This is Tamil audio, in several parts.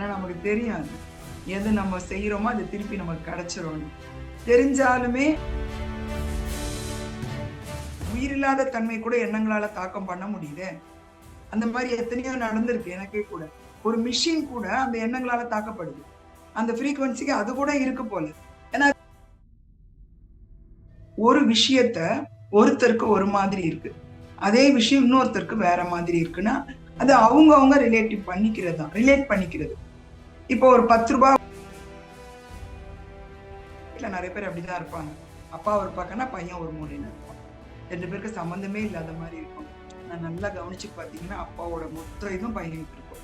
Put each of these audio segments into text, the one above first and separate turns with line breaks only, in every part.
ஏன்னா நமக்கு தெரியாது எது நம்ம செய்யறோமோ அது திருப்பி நமக்கு கிடைச்சிரும். தெரிஞ்சாலுமே உயிரில்லாத தன்மை கூட எண்ணங்களால தாக்கம் பண்ண முடியுது. அந்த மாதிரி எத்தனையோ நடந்திருக்கு எனக்கே கூட. ஒரு மிஷின் கூட அந்த எண்ணங்களால தாக்கப்படுது. அந்த ஃப்ரீக்வன்சிக்கு அது கூட இருக்கு போல. ஏன்னா ஒரு விஷயத்த ஒருத்தருக்கு ஒரு மாதிரி இருக்கு, அதே விஷயம் இன்னொருத்தருக்கு வேற மாதிரி இருக்குன்னா அது அவங்க ரிலேட் பண்ணிக்கிறது. இப்போ ஒரு 10 ரூபாய் நிறைய பேர் அப்படிதான் இருப்பாங்க. அப்பா ஒரு பக்கம்னா பையன் ஒரு மூலையில இருப்பான். 2 பேருக்கு சம்பந்தமே இல்லாத மாதிரி இருக்கும். நான் நல்லா கவனிச்சு பாத்தீங்கன்னா அப்பாவோட மொத்த இதுவும் பையனுக்கு இருக்கும்.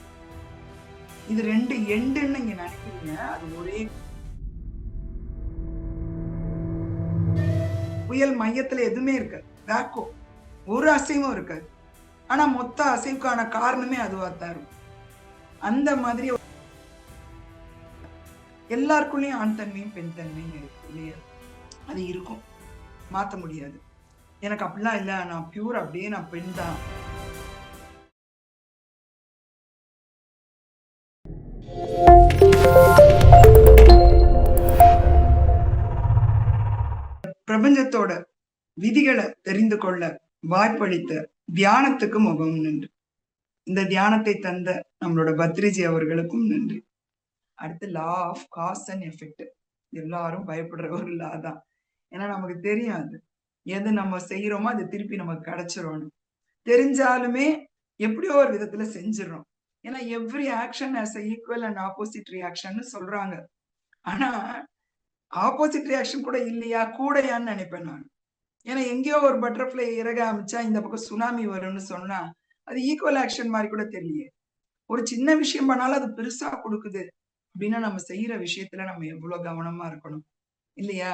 இது 2 எண்டுன்னு நீங்க நினைக்கிறீங்க, அது ஒரே புயல் மையத்துல எதுவுமே இருக்காது, வேக்கம், ஒரு அசைவும் இருக்காது. ஆனா மொத்த அசைவுக்கான காரணமே அதுவாத்தான் இருக்கும். அந்த மாதிரி எல்லாருக்குள்ளயும் ஆண் தன்மையும் பெண் தன்மையும் இருக்கு இல்லையா? அது இருக்கும், மாத்த முடியாது. எனக்கு அப்படிலாம் இல்ல, நான் பியூர் அப்படியே நான் பெண் தான். பிரபஞ்சத்தோட விதிகளை தெரிந்து கொள்ள வாய்ப்பளித்த தியானத்துக்கு முகம் நன்றி. இந்த தியானத்தை தந்த நம்மளோட பத்ரிஜி அவர்களுக்கும் நன்றி. அடுத்து law of cause and effect. எல்லாரும் பயப்படுற ஒரு லா தான். ஏன்னா நமக்கு தெரியாது எது நம்ம செய்யறோமோ அது திருப்பி நமக்கு கிடைச்சிரும். தெரிஞ்சாலுமே எப்படியோ ஒரு விதத்துல செஞ்சிடறோம். ஏன்னா every action has equal and opposite reaction சொல்றாங்க. ஆனா ஆப்போசிட் ரியாக்ஷன் கூட இல்லையா, கூடையான்னு நினைப்பேன் நான். ஏன்னா எங்கேயோ ஒரு பட்டர்ஃபிளை இறக அமைச்சா இந்த பக்கம் சுனாமி வரும்னு சொன்னா அது ஈக்குவல் ஆக்ஷன் மாதிரி கூட தெரியலையே. ஒரு சின்ன விஷயம் பண்ணாலும் அது பெருசா கொடுக்குது அப்படின்னா நம்ம செய்யற விஷயத்துல நம்ம எவ்வளவு கவனமா இருக்கணும் இல்லையா?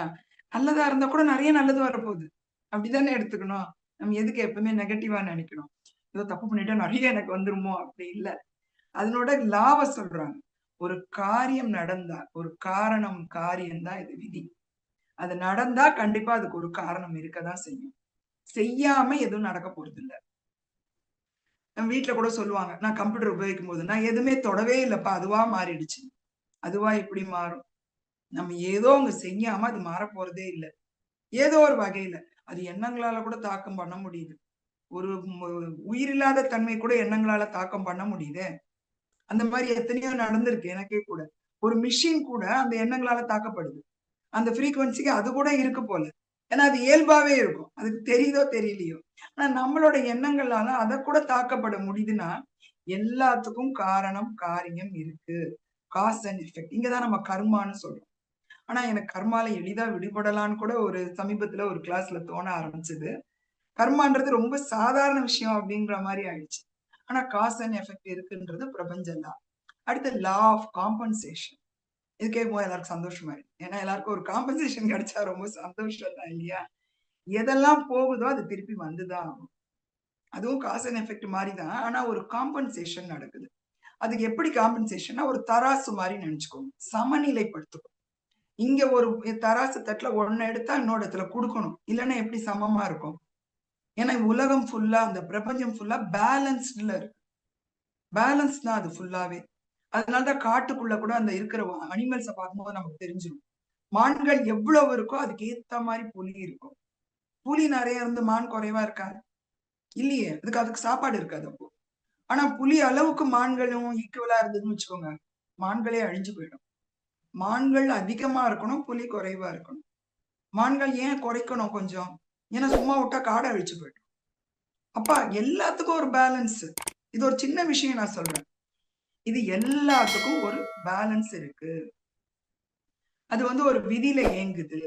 நல்லதா இருந்தா கூட நிறைய நல்லது வரப்போகுது, அப்படித்தானே எடுத்துக்கணும். நம்ம எதுக்கு எப்பவுமே நெகட்டிவா நினைக்கணும், ஏதோ தப்பு பண்ணிட்டா நிறைய எனக்கு வந்துருமோ, அப்படி இல்ல. அதனோட லாவ சொல்றாங்க. ஒரு காரியம் நடந்தா ஒரு காரியம் தான் இது விதி. அது நடந்தா கண்டிப்பா அதுக்கு ஒரு காரணம் இருக்கதான் செய்யும். செய்யாம எதுவும் நடக்க போறது இல்ல. நம்ம வீட்டுல கூட சொல்லுவாங்க, நான் கம்ப்யூட்டர் உபயோகிக்கும் போது நான் எதுவுமே தொடவே இல்லப்பா, அதுவா மாறிடுச்சு. அதுவா எப்படி மாறும்? நம்ம ஏதோ அங்க செய்யாம அது மாற போறதே இல்லை. ஏதோ ஒரு வகையில அது எண்ணங்களால கூட தாக்கம் பண்ண முடியுது. ஒரு உயிரில்லாத தன்மை கூட எண்ணங்களால தாக்கம் பண்ண முடியுது. அந்த மாதிரி எத்தனையோ நடந்திருக்கு எனக்கே கூட. ஒரு மிஷின் கூட அந்த எண்ணங்களால தாக்கப்படுது. அந்த ஃப்ரீக்வன்சிக்கு அது கூட இருக்கு போல. ஏன்னா அது இயல்பாவே இருக்கும், அதுக்கு தெரியுதோ தெரியலையோ. ஆனா நம்மளோட எண்ணங்களால அதை கூட தாக்கப்பட முடியுதுன்னா எல்லாத்துக்கும் காரணம் காரியம் இருக்கு. Cause and effect. இங்கதான் நம்ம கர்மான்னு சொல்றோம். ஆனா எனக்கு கர்மால எளிதா விடுபடலான்னு கூட ஒரு சமீபத்துல ஒரு கிளாஸ்ல தோண ஆரம்பிச்சது. கர்மான்றது ரொம்ப சாதாரண விஷயம் அப்படின்ற மாதிரி ஆயிடுச்சு. ஆனா காஸ் அண்ட் எஃபெக்ட் இருக்குன்றது பிரபஞ்சம் தான். அடுத்து லா ஆஃப் காம்பன்சேஷன். இது கேட்கும் எல்லாருக்கும் சந்தோஷமா இருக்கு. ஏன்னா எல்லாருக்கும் ஒரு காம்பன்சேஷன் கிடைச்சா ரொம்ப சந்தோஷம் தான் இல்லையா? எதெல்லாம் போகுதோ அது திருப்பி வந்துதான் ஆகும். அதுவும் காஸ் அண்ட் எஃபெக்ட் மாதிரி தான். ஆனா ஒரு காம்பன்சேஷன் நடக்குது. அதுக்கு எப்படி காம்பன்சேஷன்னா ஒரு தராசு மாதிரி நினைச்சுக்கோங்க, சமநிலைப்படுத்தும். இங்க ஒரு தராசு தட்டுல ஒண்ணு எடுத்தா இன்னொரு இடத்துல கொடுக்கணும், இல்லைன்னா எப்படி சமமா இருக்கும்? ஏன்னா உலகம் ஃபுல்லா, அந்த பிரபஞ்சம் ஃபுல்லா பேலன்ஸ்ல இருக்கு. பேலன்ஸ் தான் அது ஃபுல்லாவே. அதனாலதான் காட்டுக்குள்ள கூட அந்த இருக்கிற அனிமல்ஸ பார்க்கும்போது நமக்கு தெரிஞ்சிடும். மான்கள் எவ்வளவு இருக்கோ அதுக்கு ஏத்த மாதிரி புலி இருக்கும். புலி நிறைய இருந்து மான் குறைவா இருக்காது இல்லையே, அதுக்கு சாப்பாடு இருக்காது அப்போ. ஆனா புலி அளவுக்கு மான்களும் ஈக்குவலா இருந்ததுன்னு வச்சுக்கோங்க, மான்களே அழிஞ்சு போயிடும். மான்கள் அதிகமா இருக்கணும், புலி குறைவா இருக்கணும். மான்கள் ஏன் குறைக்கணும் கொஞ்சம்? ஏன்னா சும்மா விட்டா காடை அழிச்சு போயிடும். அப்பா எல்லாத்துக்கும் ஒரு பேலன்ஸ். இது ஒரு சின்ன விஷயம் நான் சொல்றேன். இது எல்லாத்துக்கும் ஒரு பேலன்ஸ் இருக்கு. அது ஒரு விதியில இயங்குது.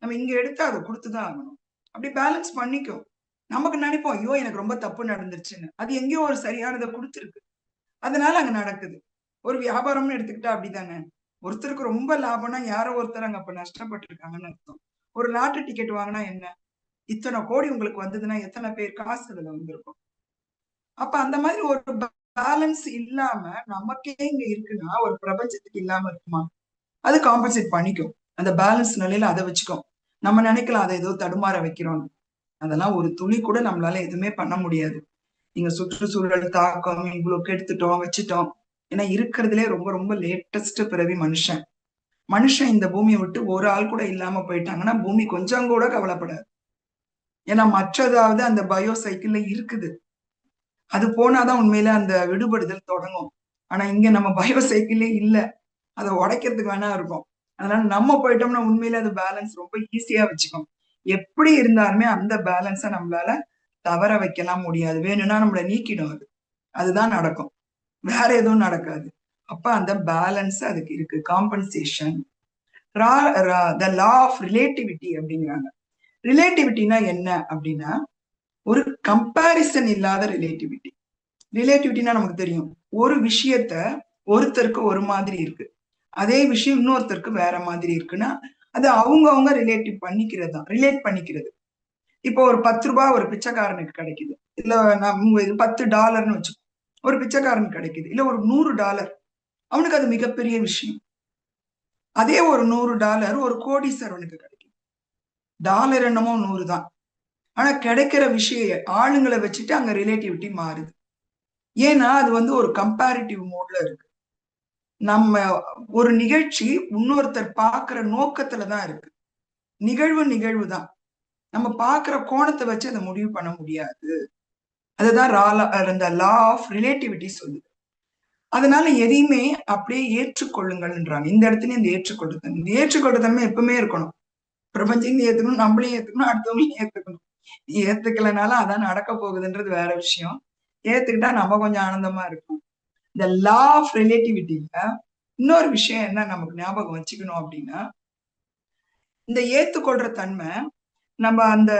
நம்ம இங்க எடுத்து அதை கொடுத்துதான் ஆகணும். அப்படி பேலன்ஸ் பண்ணிக்கும். நமக்கு நினைப்போம், ஐயோ எனக்கு ரொம்ப தப்பு நடந்துருச்சுன்னு. அது எங்கேயோ ஒரு சரியானதை கொடுத்துருக்கு, அதனால அங்க நடக்குது. ஒரு வியாபாரம்னு எடுத்துக்கிட்டா அப்படிதானே. ஒருத்தருக்கு ரொம்ப லாபம்னா யாரோ ஒருத்தர் அங்க அப்ப நஷ்டப்பட்டு இருக்காங்கன்னு அர்த்தம். ஒரு லாட்டரி டிக்கெட் வாங்கினா என்ன, இத்தனை கோடி உங்களுக்கு வந்ததுன்னா எத்தனை பேர் காசு அதுல வந்திருக்கும். அப்ப அந்த மாதிரி ஒரு பேலன்ஸ் இல்லாம நமக்கே இங்க இருக்குன்னா ஒரு பிரபஞ்சத்துக்கு இல்லாம இருக்குமா? அது காம்பன்சேட் பண்ணிக்கும். அந்த பேலன்ஸ் நிலையில அதை வச்சுக்கும். நம்ம நினைக்கலாம் அதை ஏதோ தடுமாற வைக்கிறோம். அதெல்லாம் ஒரு துளி கூட நம்மளால எதுவுமே பண்ண முடியாது. நீங்க சுற்றுச்சூழல் தாக்கம் இவ்வளவு கெடுத்துட்டோம் வச்சுட்டோம், ஏன்னா இருக்கிறதுலே ரொம்ப ரொம்ப லேட்டஸ்ட் பிறவி மனுஷன். மனுஷன் இந்த பூமியை விட்டு ஒரு ஆள் கூட இல்லாம போயிட்டாங்கன்னா பூமி கொஞ்சம் கூட கவலைப்படாது. ஏன்னா மற்றதாவது அந்த பயோ சைக்கிள்ல இருக்குது. அது போனாதான் உண்மையில அந்த விடுபடுதல் தொடங்கும். ஆனா இங்க நம்ம பயோ சைக்கிளே இல்ல. அதை உடைக்கிறதுக்கு வேணா இருக்கும். அதனால நம்ம போயிட்டோம்னா உண்மையில அது பேலன்ஸ் ரொம்ப ஈஸியா வச்சுக்கும். எப்படி இருந்தாலுமே அந்த பேலன்ஸை நம்மளால தவற வைக்கலாம் முடியாது. வேணும்னா நம்மளை நீக்கிடும் அது. அதுதான் நடக்கும். வேற எதுவும் நடக்காது. அப்ப அந்த பேலன்ஸ் அதுக்கு இருக்கு. Compensation. The law of relativity அப்படிங்கிறாங்க. ரிலேட்டிவிட்டினா என்ன அப்படின்னா ஒரு கம்பாரிசன் இல்லாத ரிலேட்டிவிட்டி. ரிலேட்டிவிட்டினா நமக்கு தெரியும். ஒரு விஷயத்த ஒருத்தருக்கு ஒரு மாதிரி இருக்கு, அதே விஷயம் இன்னொருத்தருக்கு வேற மாதிரி இருக்குன்னா அது அவங்க ரிலேட்டிவ் பண்ணிக்கிறது தான், ரிலேட் பண்ணிக்கிறது. இப்போ ஒரு 10 ரூபாய் ஒரு பிச்சைக்காரனுக்கு கிடைக்குது, இல்ல $10 வச்சு ஒரு பிச்சைக்காரனுக்கு கிடைக்குது, இல்ல ஒரு $100 அவனுக்கு அது மிகப்பெரிய விஷயம். அதே ஒரு $100 ஒரு கோடீஸ்வரனுக்கு கிடைக்கும். டாலர் என்னமோ 100 தான், ஆனா கிடைக்கிற விஷயம் ஆளுங்களை வச்சுட்டு அங்க ரிலேட்டிவிட்டி மாறுது. ஏன்னா அது ஒரு கம்பேரிட்டிவ் மோட்ல இருக்கு. நம்ம ஒரு நிகழ்ச்சி இன்னொருத்தர் பாக்குற நோக்கத்துலதான் இருக்கு. நிகழ்வு தான். நம்ம பாக்குற கோணத்தை வச்சு அதை முடிவு பண்ண முடியாது. அதுதான் இந்த லா ஆஃப் ரிலேட்டிவிட்டி சொல்லுது. அதனால எதையுமே அப்படியே ஏற்றுக்கொள்ளுங்கள்ன்றாங்க. இந்த இடத்துல இந்த ஏற்றுக்கொள்ளுதல், இந்த ஏற்றுக்கொள்ளுதன்மை எப்பவுமே இருக்கணும். பிரபஞ்சத்தையும் ஏத்துக்கணும், நம்மளையும் ஏத்துக்கணும், அடுத்தவங்களையும் ஏத்துக்கணும். ஏத்துக்கலைனாலும் அதான் நடக்க போகுதுன்றது வேற விஷயம். ஏத்துக்கிட்டா நம்ம கொஞ்சம் ஆனந்தமா இருக்கும். இந்த லா ஆஃப் ரிலேட்டிவிட்டில இன்னொரு விஷயம் என்ன நமக்கு ஞாபகம் வச்சுக்கணும் அப்படின்னா, இந்த ஏத்துக்கொள்ற தன்மை நம்ம அந்த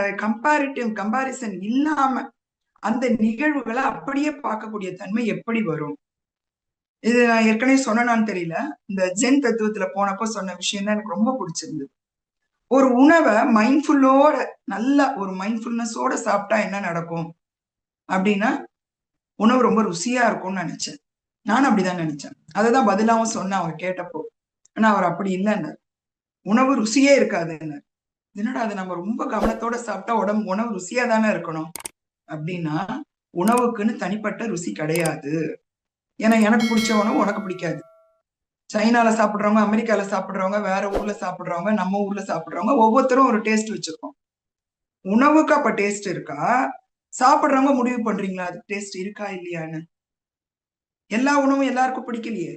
கம்பாரிசன் இல்லாம அந்த நிகழ்வுகளை அப்படியே பார்க்கக்கூடிய தன்மை எப்படி வரும்? இது நான் ஏற்கனவே சொன்னான்னு தெரியல. இந்த ஜென் தத்துவத்துல போனப்போ சொன்ன விஷயம் தான் எனக்கு ரொம்ப பிடிச்சிருந்தது. ஒரு உணவை மைண்ட்ஃபுல்லோட, நல்ல ஒரு மைண்ட்ஃபுல்னஸோட சாப்பிட்டா என்ன நடக்கும் அப்படின்னா, உணவு ரொம்ப ருசியா இருக்கும்னு நினைச்சேன். நானும் அப்படிதான் நினைச்சேன். அததான் பதிலாவும் சொன்னேன் அவர் கேட்டப்போ. ஆனா அவர் அப்படி இல்லைன்னு, உணவு ருசியே இருக்காதுன்னு. என்னடா அது, நம்ம ரொம்ப கவனத்தோட சாப்பிட்டா உணவு ருசியா தானே இருக்கணும் அப்படின்னா, உணவுக்குன்னு தனிப்பட்ட ருசி கிடையாது. ஏன்னா எனக்கு பிடிச்ச உணவு உனக்கு பிடிக்காது. சைனால சாப்பிடுறவங்க, அமெரிக்கால சாப்பிடுறவங்க, வேற ஊர்ல சாப்பிடுறவங்க, நம்ம ஊர்ல சாப்பிடுறவங்க, ஒவ்வொருத்தரும் ஒரு டேஸ்ட் வச்சிருக்கோம். உணவுக்கு அப்ப டேஸ்ட் இருக்கா? சாப்பிடுறவங்க முடிவு பண்றீங்களா அது டேஸ்ட் இருக்கா இல்லையான்னு? எல்லா உணவும் எல்லாருக்கும் பிடிக்கலையே.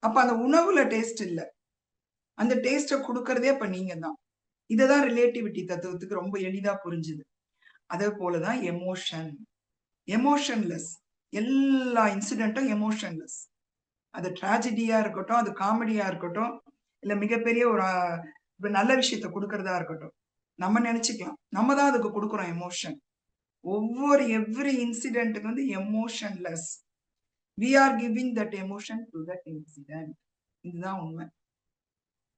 அப்ப அந்த உணவுல டேஸ்ட் இல்ல. அந்த டேஸ்ட கொடுக்கறதே அப்ப நீங்க தான். இதுதான் ரிலேட்டிவிட்டி தத்துவத்துக்கு ரொம்ப எளிதா புரிஞ்சுது. அதே போலதான் எமோஷன். எமோஷன்லெஸ். எல்லா இன்சிடென்ட்டும் எமோஷன்லெஸ். அது டிராஜடியா இருக்கட்டும், அது காமெடியா இருக்கட்டும், இல்ல மிகப்பெரிய ஒரு நல்ல விஷயத்த கொடுக்கறதா இருக்கட்டும், நம்ம நினைச்சுக்கலாம் நம்ம தான் அதுக்கு கொடுக்குறோம் எமோஷன். எவ்ரி இன்சிடென்ட்டுக்கு emotionless. we are giving that emotion to that incident. இதுதான் உண்மை.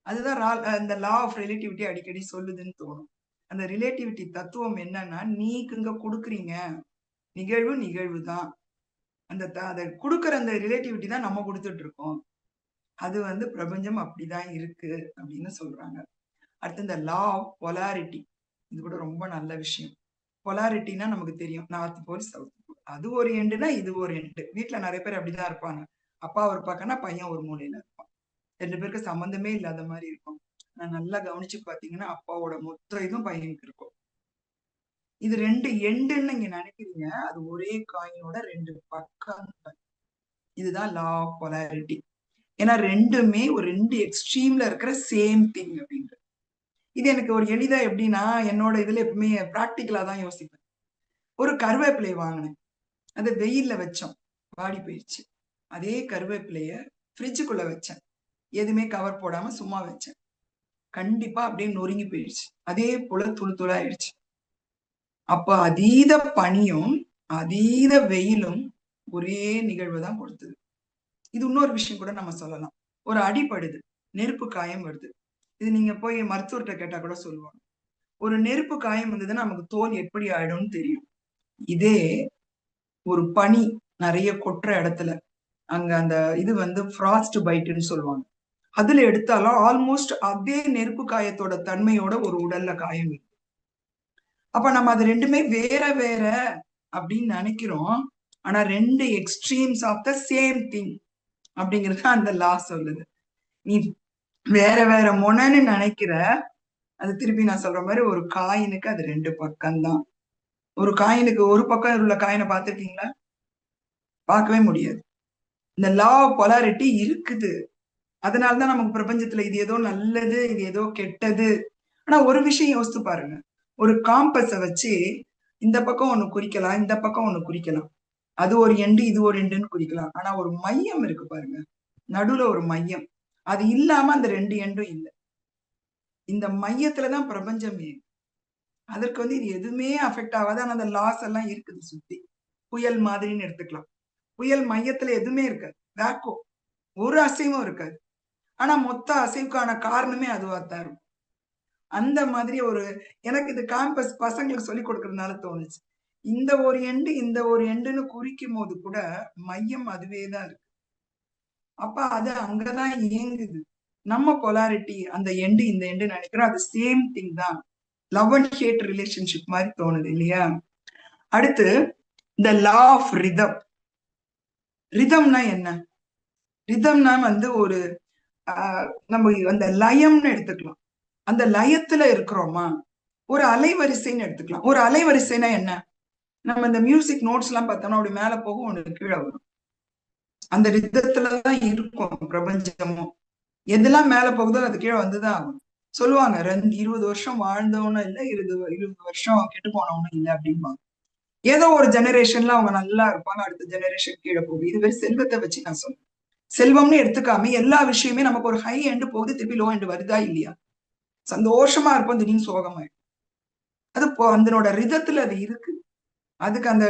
அதுதான் அந்த லா ஆஃப் ரிலேட்டிவிட்டி அடிக்கடி சொல்லுதுன்னு தோணும். அந்த ரிலேட்டிவிட்டி தத்துவம் என்னன்னா, நீங்க கொடுக்குறீங்க, நிகழ்வு தான். அதை கொடுக்குற அந்த ரிலேட்டிவிட்டி தான் நம்ம கொடுத்துட்டு இருக்கோம். அது பிரபஞ்சம் அப்படிதான் இருக்கு அப்படின்னு சொல்றாங்க. அடுத்து இந்த லா ஆஃப் பொலாரிட்டி, இது கூட ரொம்ப நல்ல விஷயம். பொலாரிட்டினா நமக்கு தெரியும், நார்த் போல் சவுத் போல். அது ஒரு எண்டுனா இது ஒரு எண்டு. வீட்டுல நிறைய பேர் அப்படிதான் இருப்பாங்க. அப்பா ஒரு பக்கம்னா பையன் ஒரு மூலையில இருப்பான். 2 பேருக்கு சம்பந்தமே இல்லாத மாதிரி இருக்கும். நான் நல்லா கவனிச்சு பாத்தீங்கன்னா அப்பாவோட மொத்த இதுவும் பையனுக்கு இருக்கும். இது 2 எண்டுன்னு நீங்க நினைக்கிறீங்க, அது ஒரே காயினோட 2 பக்கம். இதுதான் லா ஆஃப் பொலாரிட்டி. ஏன்னா ரெண்டுமே ஒரு 2 எக்ஸ்ட்ரீம்ல இருக்கிற சேம் திங் அப்படின்றது. இது எனக்கு ஒரு எளிதா எப்படின்னா, என்னோட இதுல எப்பவுமே பிராக்டிக்கலா தான் யோசிப்பேன். ஒரு கருவேப்பிலை வாங்கினேன், அதை வெயில்ல வச்சோம், வாடி போயிடுச்சு. அதே கருவேப்பிலைய ஃப்ரிட்ஜுக்குள்ள வச்சேன், எதுவுமே கவர் போடாம சும்மா வச்சேன், கண்டிப்பா அப்படியே நொறுங்கி போயிடுச்சு. அதே போல துளு ஆயிடுச்சு. அப்ப அதீத பனியும் அதீத வெயிலும் ஒரே நிகழ்வு தான் கொடுத்தது. இது இன்னொரு விஷயம் கூட நம்ம சொல்லலாம். ஒரு அடிபடுது, நெருப்பு காயம் வருது. இது நீங்க போய் மருத்துவர்கிட்ட கேட்டா கூட சொல்லுவாங்க. ஒரு நெருப்பு காயம் வந்ததுன்னா நமக்கு தோல் எப்படி ஆயிடும்னு தெரியும். இதே ஒரு பனி நிறைய கொட்டுற இடத்துல, அங்க அந்த இது ஃப்ராஸ்ட் பைட்னு சொல்லுவாங்க, அதுல எடுத்தாலும் ஆல்மோஸ்ட் அதே நெருப்பு காயத்தோட தன்மையோட ஒரு உடல்ல காயம் இருக்கு. அப்ப நம்ம அது ரெண்டுமே வேற அப்படின்னு நினைக்கிறோம். ஆனா 2 extremes of the same thing. அப்படிங்கிறது அந்த லா சொல்லுது. நீ வேற வேற மொனன்னு நினைக்கிற, அது திருப்பி நான் சொல்ற மாதிரி ஒரு காயினுக்கு அது 2 பக்கம்தான். ஒரு காயினுக்கு ஒரு பக்கம் உள்ள காயினை பார்த்திருக்கீங்களா? பார்க்கவே முடியாது. இந்த லா ஆஃப் பொலாரிட்டி இருக்குது. அதனாலதான் நமக்கு பிரபஞ்சத்துல இது ஏதோ நல்லது, இது ஏதோ கெட்டது. ஆனா ஒரு விஷயம் யோசித்து பாருங்க. ஒரு காம்பஸ வச்சு இந்த பக்கம் ஒண்ணு குறிக்கலாம், இந்த பக்கம் ஒண்ணு குறிக்கலாம். அது ஒரு எண்டு, இது ஒரு எண்டுன்னு குறிக்கலாம். ஆனா ஒரு மையம் இருக்கு பாருங்க. நடுவுல ஒரு மையம். அது இல்லாம அந்த 2 எண்டும் இல்ல. இந்த மையத்துலதான் பிரபஞ்சமே. அதற்கு இது எதுவுமே அஃபெக்ட் ஆகாது. ஆனா அந்த லாஸ் எல்லாம் இருக்குது சுத்தி. புயல் மாதிரின்னு எடுத்துக்கலாம். புயல் மையத்துல எதுவுமே இருக்காது. வேக்கோ. ஒரு அசைவும் இருக்காது. ஆனா மொத்த அசைவுக்கான காரணமே அதுவாத்தான் இருக்கும். அந்த மாதிரி எனக்கு இது காம்பஸ் பசங்களுக்கு சொல்லிக் கொடுக்கறதுனால தோணுச்சு. இந்த ஒரு எண்டு, இந்த ஒரு எண்டுன்னு குறிக்கும் போது கூட மையம் அதுவேதான் இருக்கு. அப்ப அது அங்கதான் இயங்குது. நம்ம பொலாரிட்டி அந்த எண்டு, இந்த எண்டு நினைக்கிறோம். அது சேம் திங் தான். லவ் அண்ட் ஹேட் ரிலேஷன்ஷிப் மாதிரி தோணுது இல்லையா? அடுத்து இந்த லா ஆஃப் ரிதம். ரிதம்னா என்ன? ரிதம்னா ஒரு நம்ம அந்த லயம்னு எடுத்துக்கலாம். அந்த லயத்துல இருக்கிறோமா? ஒரு அலைவரிசைன்னு எடுத்துக்கலாம். ஒரு அலைவரிசைனா என்ன? நம்ம இந்த மியூசிக் நோட்ஸ் எல்லாம் பார்த்தோம்னா அப்படி மேல போகும், ஒண்ணு கீழே வரும். அந்த ரிதத்துலதான் இருக்கும் பிரபஞ்சமும். எதெல்லாம் மேல போகுதோ அது கீழே வந்துதான் ஆகும். சொல்லுவாங்க 20 வருஷம் வாழ்ந்தவனும் இல்ல, 20 வருஷம் கெட்டு போனவனும் இல்லை அப்படிம்பாங்க. ஏதோ ஒரு ஜெனரேஷன்ல அவங்க நல்லா இருப்பாங்க, அடுத்த ஜெனரேஷன் கீழே போகுது. இது வெறும் செல்வத்தை வச்சு நான் சொல்றேன். செல்வம்னு எடுத்துக்காம எல்லா விஷயமே நமக்கு ஒரு ஹை எண்டு போகுது, திருப்பி லோ எண்டு வருதா இல்லையா? சந்தோஷமா இருப்போம், திடீர்னு சோகமாயிடும். அது அதனோட ரிதத்துல அது இருக்கு. அதுக்கு அந்த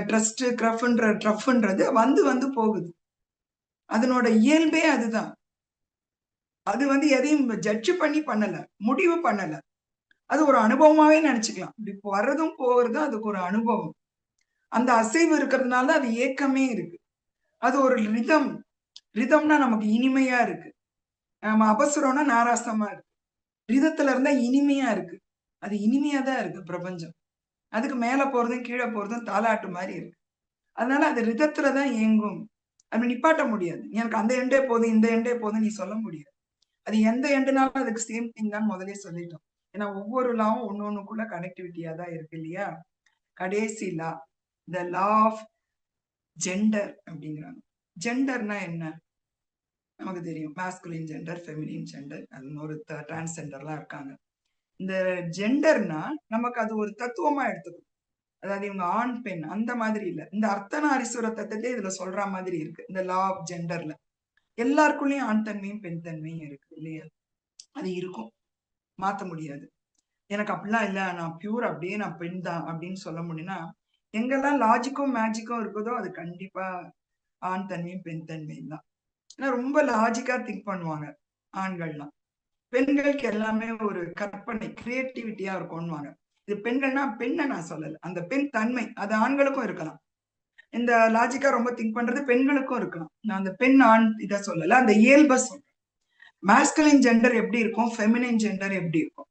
ட்ரஃப்ன்றது வந்து வந்து போகுது. அதனோட இயல்பே அதுதான். அது எதையும் ஜட்ஜ் பண்ணி பண்ணல, முடிவு பண்ணல. அது ஒரு அனுபவமாவே நினைச்சுக்கலாம். இப்படி வர்றதும் போகிறதும் அதுக்கு ஒரு அனுபவம். அந்த அசைவு இருக்கிறதுனால அது ஏக்கமே இருக்கு. அது ஒரு ரிதம். ரிதம்னா நமக்கு இனிமையா இருக்கு. நம்ம அபசுரம்னா நாராசமா இருக்கு. ரிதத்துல இருந்தா இனிமையா இருக்கு. அது இனிமையா தான் இருக்கு பிரபஞ்சம். அதுக்கு மேல போறதும் கீழே போறதும் தாலாட்டு மாதிரி இருக்கு. அதனால அது ரிதத்துலதான் இயங்கும். அது நிப்பாட்ட முடியாது. எனக்கு அந்த எண்டே போதும், இந்த எண்டே போதும் நீ சொல்ல முடியாது. அது எந்த எண்டுனாலும் அதுக்கு சேம் திங் தான் முதலே சொல்லிட்டோம். ஏன்னா ஒவ்வொரு லாவும் ஒன்னொன்னுக்குள்ள கனெக்டிவிட்டியா தான் இருக்கு இல்லையா? கடைசி லா, த லா ஆஃப் ஜெண்டர் அப்படிங்கிறாங்க. ஜெண்டர்னா என்ன? நமக்கு தெரியும். மாஸ்குலின் ஜெண்டர், ஃபெமினின் ஜெண்டர், அது ஒரு டிரான்ஸ்ஜெண்டர்லாம் இருக்காங்க. இந்த ஜெண்டர்னா நமக்கு அது ஒரு தத்துவமா எடுத்துக்கணும். அதாவது இவங்க ஆண் பெண் அந்த மாதிரி இல்ல. இந்த அர்த்தநாரீஸ்வர தத்துவத்தை இதுல சொல்ற மாதிரி இருக்கு. இந்த லா ஆஃப் ஜெண்டர்ல எல்லாருக்குள்ளயும் ஆண் தன்மையும் பெண் தன்மையும் இருக்கு இல்லையா? அது இருக்கும், மாத்த முடியாது. எனக்கு அப்படிலாம் இல்ல, நான் பியூர் அப்படியே நான் பெண் தான் அப்படின்னு சொல்ல முடியும்னா, எங்கெல்லாம் லாஜிக்கும் மேஜிக்கும் இருக்குதோ அது கண்டிப்பா ஆண் தன்மையும் பெண் தன்மையும் தான். ஏன்னா ரொம்ப லாஜிக்கா திங்க் பண்ணுவாங்க ஆண்கள்லாம். பெண்களுக்கு எல்லாமே ஒரு கற்பனை, கிரியேட்டிவிட்டியா இருக்கும்னுவாங்க. இது பெண்கள்னா பெண்ணை நான் சொல்லல, அந்த பெண் தன்மை அது ஆண்களுக்கும் இருக்கலாம். இந்த லாஜிக்கா ரொம்ப திங்க் பண்றது பெண்களுக்கும் இருக்கலாம். நான் அந்த பெண் ஆண் இதை சொல்லல, அந்த இயல்பை சொல்றேன். மாஸ்குலின் ஜெண்டர் எப்படி இருக்கும், ஃபெமினின் ஜெண்டர் எப்படி இருக்கும்?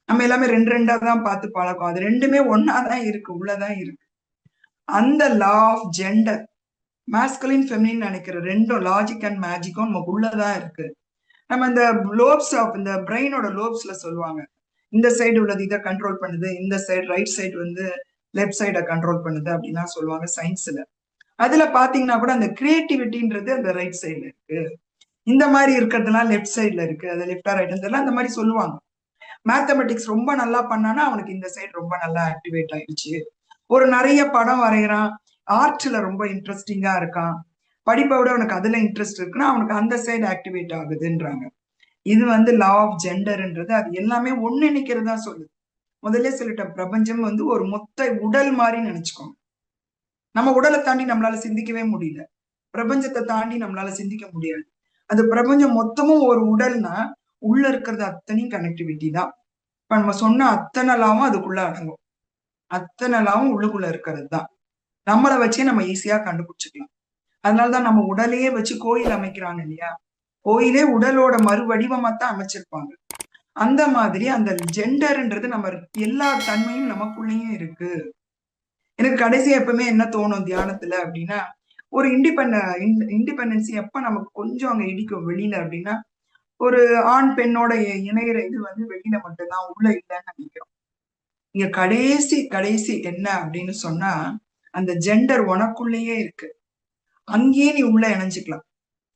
நம்ம எல்லாமே ரெண்டா தான் பார்த்து பழக்கம். அது ரெண்டுமே ஒன்னாதான் இருக்கு, உள்ளதான் இருக்கு. அந்த law of gender, masculine feminine நினைக்கிற ரெண்டும் லாஜிக் அண்ட் மேஜிக்கும் நமக்கு உள்ளதான் இருக்கு. நம்ம இந்த லோப்ஸ் ஆஃப் இந்த பிரெயினோட லோப்ஸ்ல சொல்லுவாங்க, இந்த சைடு உள்ளது இதை கண்ட்ரோல் பண்ணுது, இந்த சைடு ரைட் சைடு லெஃப்ட் சைடை கண்ட்ரோல் பண்ணுது அப்படின்னா சொல்லுவாங்க சயின்ஸ்ல. அதுல பாத்தீங்கன்னா கூட அந்த கிரியேட்டிவிட்டின்றது அந்த ரைட் சைடுல இருக்கு, இந்த மாதிரி இருக்கிறதுலாம் லெஃப்ட் சைடுல இருக்கு, அது லெஃப்டா ரைட் அந்த மாதிரி சொல்லுவாங்க. மேத்தமெட்டிக்ஸ் ரொம்ப நல்லா பண்ணானா அவனுக்கு இந்த சைடு ரொம்ப நல்லா ஆக்டிவேட் ஆயிடுச்சு. ஒரு நிறைய படம் வரைகிறான், ஆர்ட்ல ரொம்ப இன்ட்ரெஸ்டிங்கா இருக்கான், படிப்பை விட அவனுக்கு அதுல இன்ட்ரெஸ்ட் இருக்குன்னா அவனுக்கு அந்த சைடு ஆக்டிவேட் ஆகுதுன்றாங்க. இது லா ஆஃப் ஜெண்டர்ன்றது அது எல்லாமே ஒண்ணு நிக்கிறதா சொல்லுது. முதல்ல சொல்லிட்ட பிரபஞ்சம் ஒரு மொத்த உடல் மாதிரி நினைச்சுக்கோங்க. நம்ம உடலை தாண்டி நம்மளால சிந்திக்கவே முடியல, பிரபஞ்சத்தை தாண்டி நம்மளால சிந்திக்க முடியாது. அது பிரபஞ்சம் மொத்தமும் ஒரு உடல்னா உள்ள இருக்கிறது அத்தனையும் கனெக்டிவிட்டி தான். இப்ப நம்ம சொன்ன அத்தனை லாவும் அதுக்குள்ள அடங்கும். அத்தனை லாவும் உள்ளுக்குள்ள இருக்கிறது தான். நம்மளை வச்சே நம்ம ஈஸியா கண்டுபிடிச்சுக்கலாம். அதனாலதான் நம்ம உடலையே வச்சு கோயில் அமைக்கிறாங்க இல்லையா? கோயிலே உடலோட மறு வடிவமா தான் அமைச்சிருப்பாங்க. அந்த மாதிரி அந்த ஜெண்டர்ன்றது நம்ம எல்லா தன்மையும் நமக்குள்ளேயும் இருக்கு. எனக்கு கடைசியா எப்பவுமே என்ன தோணும் தியானத்துல அப்படின்னா, ஒரு இண்டிபெண்டன்சி எப்ப நமக்கு கொஞ்சம் அங்க இடிக்கும் வெளியில அப்படின்னா, ஒரு ஆண் பெண்ணோட இணையிற இது வந்து வெளியில மட்டும்தான், உள்ள இல்லைன்னு நினைக்கிறோம். இங்க கடைசி கடைசி என்ன அப்படின்னு சொன்னா, அந்த ஜெண்டர் உனக்குள்ளேயே இருக்கு. அங்கேயே நீ உள்ள இணைஞ்சுக்கலாம்.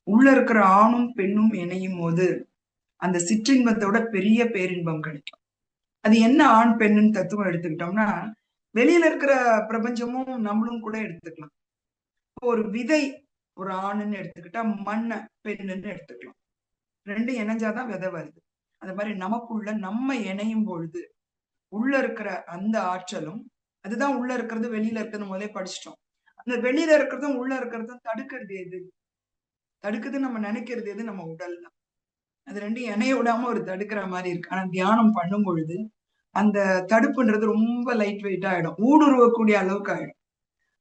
உள்ள இருக்கிற ஆணும் பெண்ணும் இணையும் போது அந்த சிற்றின்பத்தோட பெரிய பேரின்பம் கிடைக்கும். அது என்ன ஆண் பெண்ணுன்னு தத்துவம் எடுத்துக்கிட்டோம்னா, வெளியில இருக்கிற பிரபஞ்சமும் நம்மளும் கூட எடுத்துக்கலாம். ஒரு விதை ஒரு ஆணுன்னு எடுத்துக்கிட்டா, மண்ண பெண்ணுன்னு எடுத்துக்கலாம். ரெண்டும் இணைஞ்சாதான் விதை வருது. அந்த மாதிரி நமக்குள்ள நம்ம இணையும் பொழுது உள்ள இருக்கிற அந்த ஆற்றலும், அதுதான் உள்ள இருக்கிறது வெளியில இருக்கிறது முதலே படிச்சிட்டோம். அந்த வெளியில இருக்கிறதும் உள்ள இருக்கிறதும் தடுக்கிறது எது? தடுக்குதுன்னு நம்ம நினைக்கிறது எது? நம்ம உடல் தான். அது ரெண்டும் இணைய விடாம ஒரு தடுக்கிற மாதிரி இருக்கு. ஆனா தியானம் பண்ணும் பொழுது அந்த தடுப்புன்றது ரொம்ப லைட் வெயிட் ஆயிடும். ஊடுருவக்கூடிய அளவுக்கு ஆயிடும்.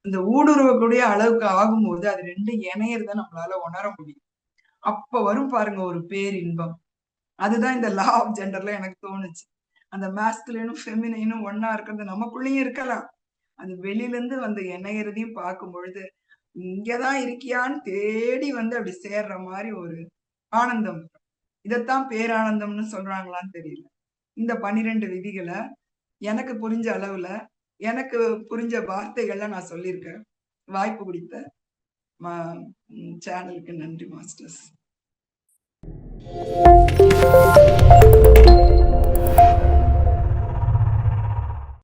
இந்த ஊடுருவக்கூடிய அளவுக்கு ஆகும்போது அது ரெண்டும் இணையறத நம்மளால உணர முடியும். அப்ப வரும் பாருங்க ஒரு பேரின்பம். அதுதான் இந்த லா ஆஃப் ஜெண்டர்ல எனக்கு தோணுச்சு. அந்த மாஸ்குலினும் ஃபெமினைனும் ஒண்ணா இருக்கிறது நமக்குள்ளேயும் இருக்கலாம். அது வெளியில இருந்து வந்து இணையறதையும் பார்க்கும் பொழுது, இங்கதான் இருக்கியான்னு தேடி வந்து அப்படி சேர்ற மாதிரி ஒரு ஆனந்தம். இதத்தான் பேரானந்தம்னு சொல்றாங்களான்னு தெரியல. இந்த 12 விதிகள எனக்கு புரிஞ்ச அளவுல, எனக்கு புரிஞ்ச வார்த்தைகள்ல நான் சொல்லியிருக்கேன். வாய்ப்பு குடுத்த மா சேனலுக்கு நன்றி மாஸ்டர்ஸ்.